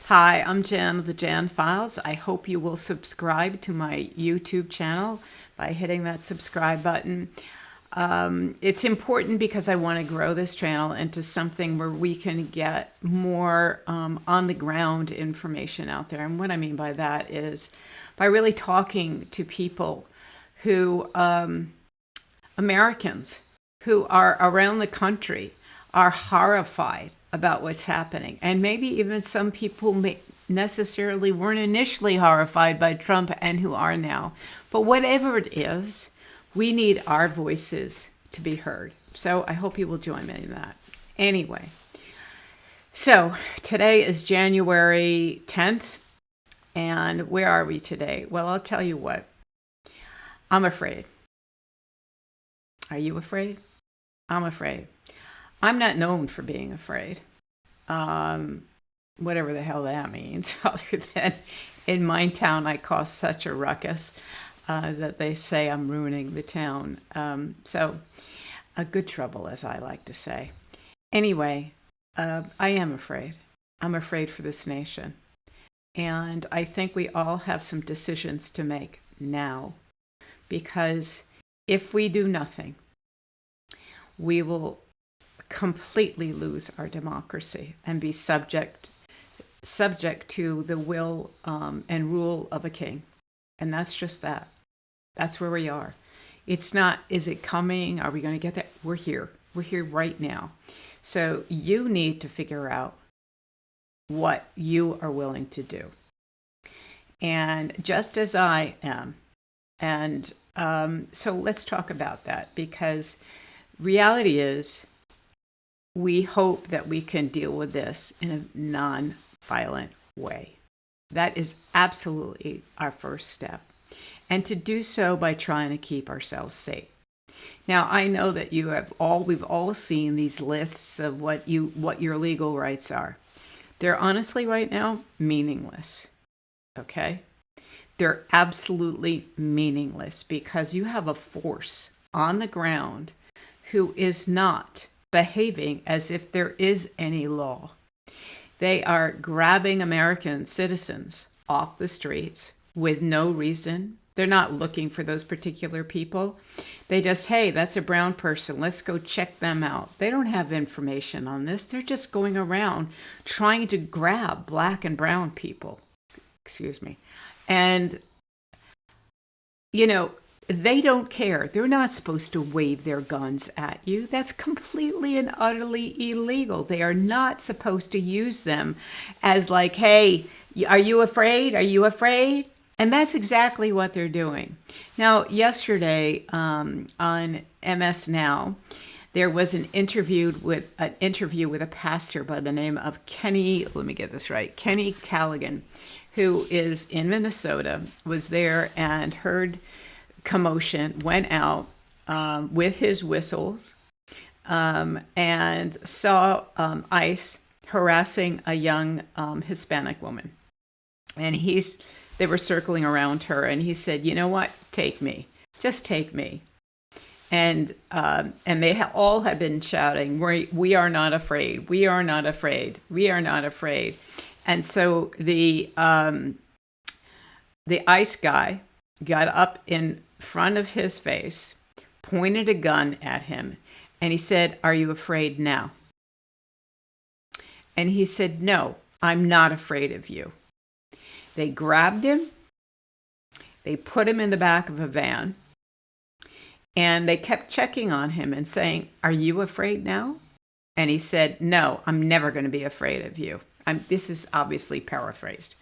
Hi, I'm Jan of the Jan Files. I hope you will subscribe to my YouTube channel by hitting that subscribe button. It's important because I want to grow this channel into something where we can get more on the ground information out there. And what I mean by that is by really talking to people who, Americans who are around the country, are horrified about what's happening. And maybe even some people may necessarily weren't initially horrified by Trump and who are now. But whatever it is, we need our voices to be heard. So I hope you will join me in that. Anyway, so today is January 10th. And where are we today? Well, I'll tell you what. I'm afraid. Are you afraid? I'm afraid. I'm not known for being afraid. Whatever the hell that means, other than in my town I cause such a ruckus that they say I'm ruining the town. So a good trouble, as I like to say. Anyway, I am afraid. I'm afraid for this nation. And I think we all have some decisions to make now, because if we do nothing, we will completely lose our democracy and be subject to the will and rule of a king. And that's just that. That's where we are. It's not, is it coming? Are we going to get that? We're here. We're here right now. So you need to figure out what you are willing to do. And just as I am. And so let's talk about that, because reality is, we hope that we can deal with this in a non-violent way. That is absolutely our first step. And to do so by trying to keep ourselves safe. Now, I know that we've all seen these lists of what your legal rights are. They're honestly right now meaningless. Okay? They're absolutely meaningless because you have a force on the ground who is not behaving as if there is any law. They are grabbing American citizens off the streets with no reason. They're not looking for those particular people. They just, hey, that's a brown person. Let's go check them out. They don't have information on this. They're just going around trying to grab black and brown people. Excuse me. And, they don't care. They're not supposed to wave their guns at you. That's completely and utterly illegal. They are not supposed to use them as like, hey, are you afraid? Are you afraid? And that's exactly what they're doing. Now, yesterday on MS Now, there was an interview with a pastor by the name of Kenny Callaghan, who is in Minnesota, was there and heard commotion, went out with his whistles and saw ICE harassing a young Hispanic woman. And they were circling around her, and he said, you know what, take me, just take me. And they all had been shouting, we are not afraid, we are not afraid, we are not afraid. And so the ICE guy got up in front of his face, pointed a gun at him, and he said, are you afraid now? And he said, no, I'm not afraid of you. They grabbed him, they put him in the back of a van, and they kept checking on him and saying, are you afraid now? And he said, no, I'm never going to be afraid of you. This is obviously paraphrased.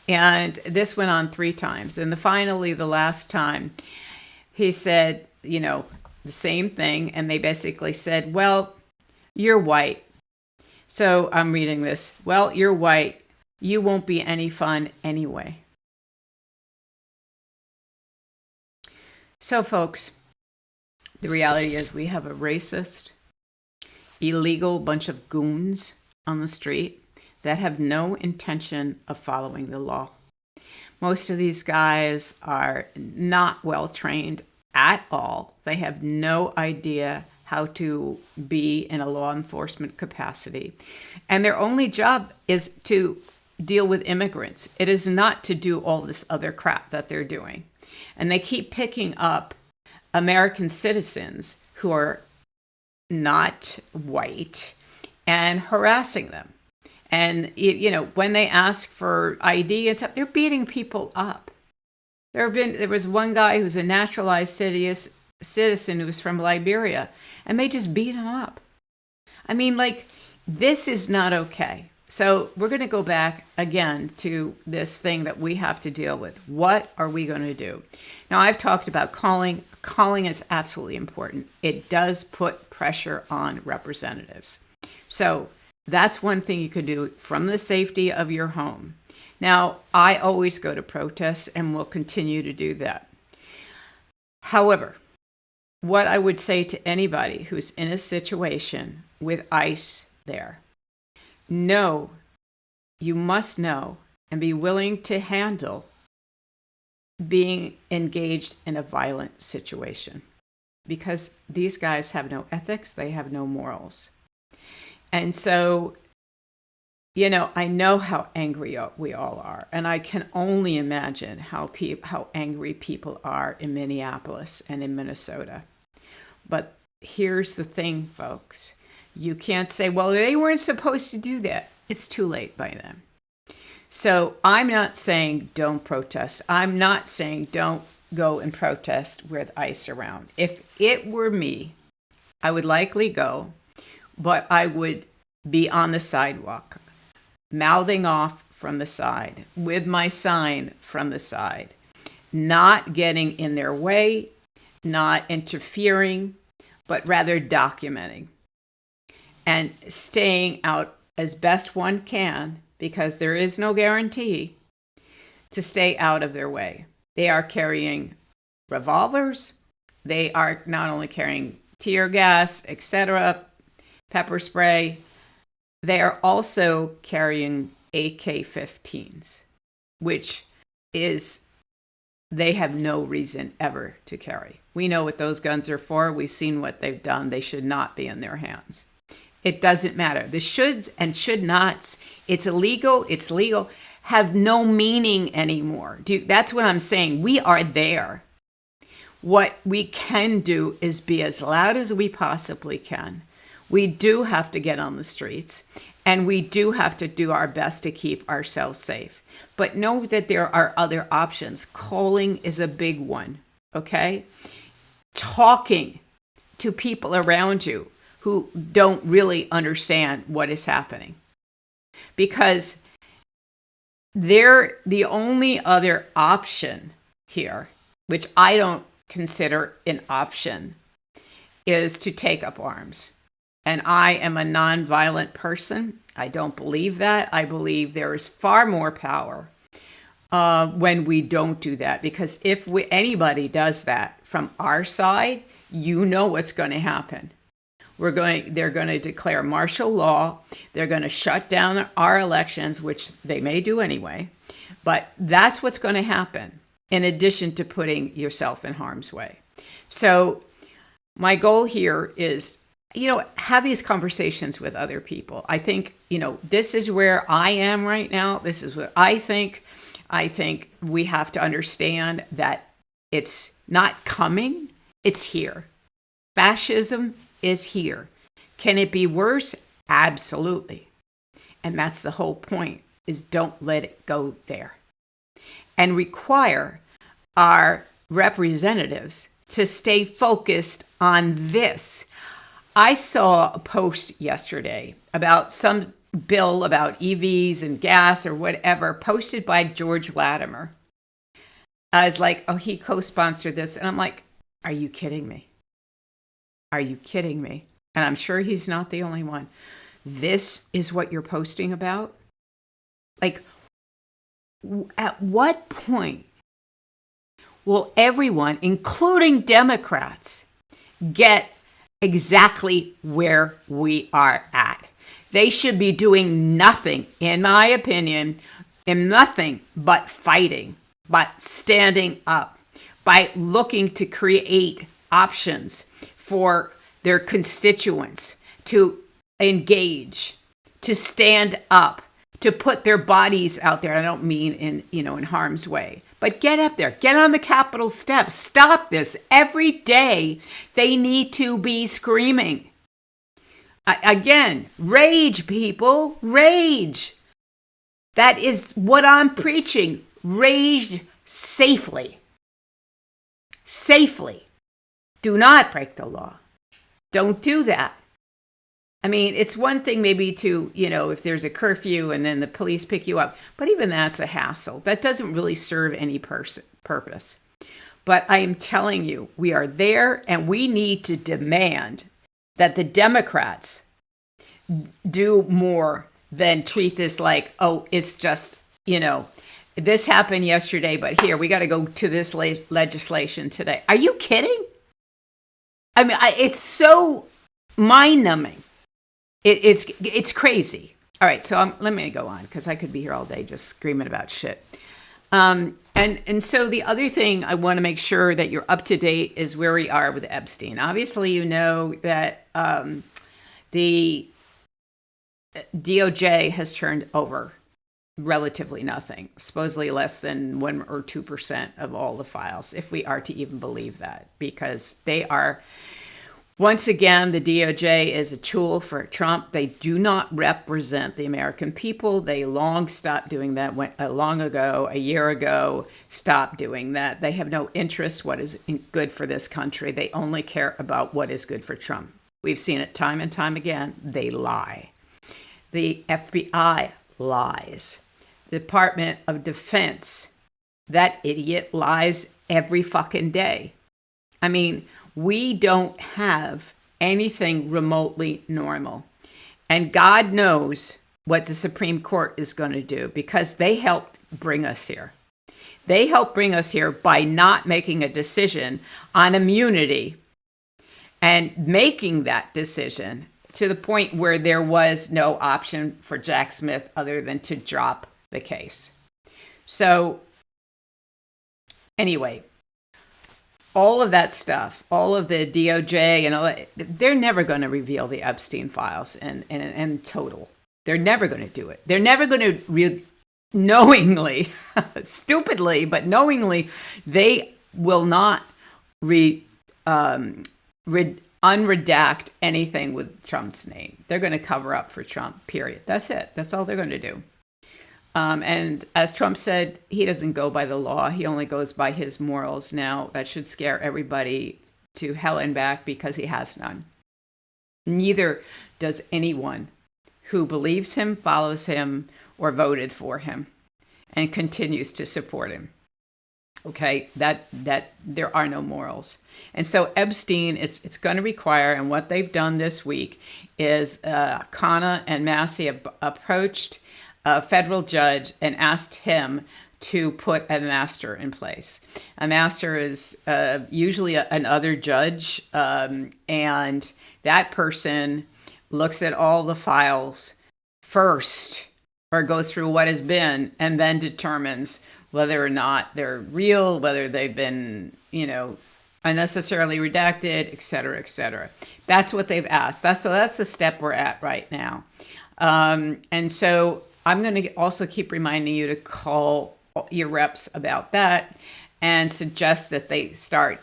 And this went on 3 times. And finally, the last time, he said, the same thing. And they basically said, well, you're white. So I'm reading this. Well, you're white. You won't be any fun anyway. So, folks, the reality is we have a racist, illegal bunch of goons on the street that have no intention of following the law. Most of these guys are not well trained at all. They have no idea how to be in a law enforcement capacity. And their only job is to deal with immigrants. It is not to do all this other crap that they're doing. And they keep picking up American citizens who are not white and harassing them. And, when they ask for ID and stuff, they're beating people up. There was one guy who's a naturalized citizen who was from Liberia, and they just beat him up. I mean, this is not okay. So we're going to go back again to this thing that we have to deal with. What are we going to do? Now, I've talked about calling. Calling is absolutely important. It does put pressure on representatives. So that's one thing you could do from the safety of your home. Now, I always go to protests and will continue to do that. However, what I would say to anybody who's in a situation with ICE there, you must know and be willing to handle being engaged in a violent situation, because these guys have no ethics, they have no morals. And so, I know how angry we all are, and I can only imagine how angry people are in Minneapolis and in Minnesota. But here's the thing, folks. You can't say, well, they weren't supposed to do that. It's too late by then. So I'm not saying don't protest. I'm not saying don't go and protest with ICE around. If it were me, I would likely go, but I would be on the sidewalk, mouthing off from the side, with my sign from the side, not getting in their way, not interfering, but rather documenting and staying out as best one can, because there is no guarantee, to stay out of their way. They are carrying revolvers. They are not only carrying tear gas, etc., pepper spray, they are also carrying AK-15s, which they have no reason ever to carry. We know what those guns are for. We've seen what they've done. They should not be in their hands. It doesn't matter. The shoulds and should nots, it's illegal, it's legal, have no meaning anymore. That's what I'm saying. We are there. What we can do is be as loud as we possibly can. We do have to get on the streets, and we do have to do our best to keep ourselves safe. But know that there are other options. Calling is a big one, okay? Talking to people around you who don't really understand what is happening. Because the only other option here, which I don't consider an option, is to take up arms. And I am a nonviolent person. I don't believe that. I believe there is far more power when we don't do that. Because if anybody does that from our side, you know what's going to happen. They're going to declare martial law. They're going to shut down our elections, which they may do anyway. But that's what's going to happen, in addition to putting yourself in harm's way. So my goal here is, have these conversations with other people. I think, this is where I am right now. This is what I think. I think we have to understand that it's not coming. It's here. Fascism is here. Can it be worse? Absolutely. And that's the whole point, is don't let it go there. And require our representatives to stay focused on this. I saw a post yesterday about some bill about EVs and gas or whatever, posted by George Latimer. I was like, oh, he co-sponsored this. And I'm like, are you kidding me? Are you kidding me? And I'm sure he's not the only one. This is what you're posting about? At what point will everyone, including Democrats, get exactly where we are at? They should be doing nothing, in my opinion, and nothing but fighting, but standing up, by looking to create options for their constituents to engage, to stand up, to put their bodies out there. I don't mean in harm's way, but get up there, get on the Capitol steps, stop this. Every day they need to be screaming. Again, rage, people, rage. That is what I'm preaching. Rage safely. Safely. Do not break the law. Don't do that. I mean, it's one thing maybe to, if there's a curfew and then the police pick you up, but even that's a hassle. That doesn't really serve any purpose. But I am telling you, we are there and we need to demand that the Democrats do more than treat this like, oh, it's just, this happened yesterday, but here, we got to go to this legislation today. Are you kidding? I mean, it's so mind-numbing. It's crazy. All right, so let me go on because I could be here all day just screaming about shit. And so the other thing I want to make sure that you're up to date is where we are with Epstein. Obviously, you know that the DOJ has turned over relatively nothing, supposedly less than 1 or 2% of all the files, if we are to even believe that, because they are, once again, the DOJ is a tool for Trump. They do not represent the American people. They long stopped doing that long ago, a year ago, stopped doing that. They have no interest what is good for this country. They only care about what is good for Trump. We've seen it time and time again. They lie. The FBI lies. The Department of Defense, that idiot lies every fucking day. I mean, we don't have anything remotely normal. And God knows what the Supreme Court is going to do because they helped bring us here. They helped bring us here by not making a decision on immunity and making that decision to the point where there was no option for Jack Smith other than to drop the case. So anyway, all of that stuff, all of the DOJ and all that, they're never going to reveal the Epstein files in total. They're never going to do it. They're never going to knowingly, stupidly, but knowingly, they will not unredact anything with Trump's name. They're going to cover up for Trump, period. That's it. That's all they're going to do. And as Trump said, he doesn't go by the law. He only goes by his morals. Now, that should scare everybody to hell and back because he has none. Neither does anyone who believes him, follows him, or voted for him and continues to support him. Okay, that there are no morals. And so Epstein, it's going to require, and what they've done this week is Khanna and Massey approached a federal judge and asked him to put a master in place. A master is usually another judge, and that person looks at all the files first or goes through what has been and then determines whether or not they're real, whether they've been, unnecessarily redacted, et cetera, et cetera. That's what they've asked. That's the step we're at right now. And so I'm going to also keep reminding you to call your reps about that and suggest that they start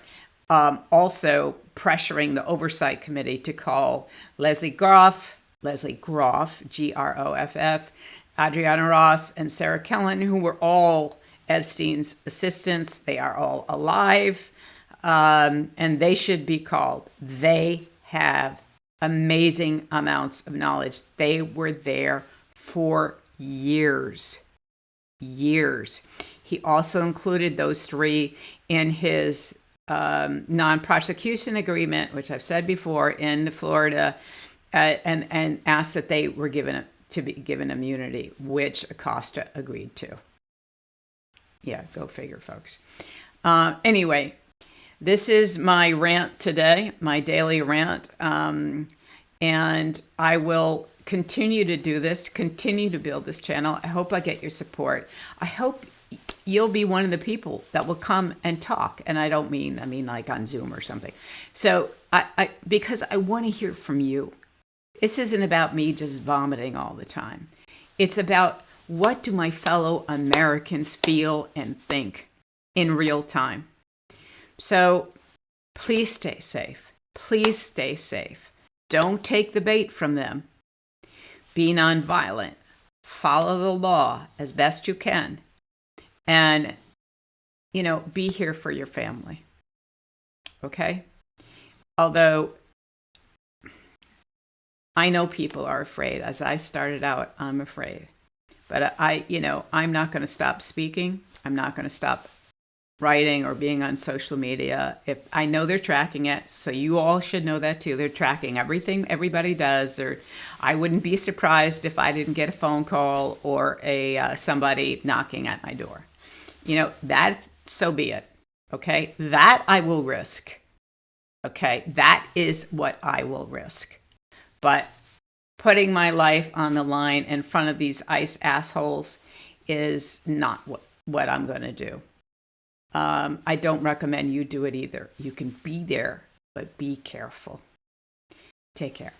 also pressuring the Oversight Committee to call Leslie Groff, Groff, Adriana Ross, and Sarah Kellen, who were all Epstein's assistants. They are all alive, and they should be called. They have amazing amounts of knowledge. They were there for years. He also included those three in his non-prosecution agreement, which I've said before, in Florida, and asked that they were given immunity, which Acosta agreed to. Yeah, go figure, folks. Anyway, this is my rant today, my daily rant, and I will continue to do this, continue to build this channel. I hope I get your support. I hope you'll be one of the people that will come and talk, and I mean like on Zoom or something. So because I want to hear from you. This isn't about me just vomiting all the time. It's about what do my fellow Americans feel and think in real time? So please stay safe. Please stay safe. Don't take the bait from them. Be nonviolent. Follow the law as best you can. And, be here for your family. Okay? Although I know people are afraid. As I started out, I'm afraid. But I'm not going to stop speaking. I'm not going to stop writing or being on social media. If I know they're tracking it, so you all should know that too. They're tracking everything everybody does. I wouldn't be surprised if I didn't get a phone call or somebody knocking at my door. That, so be it. Okay, that I will risk. Okay, that is what I will risk. But putting my life on the line in front of these ICE assholes is not what I'm going to do. I don't recommend you do it either. You can be there, but be careful. Take care.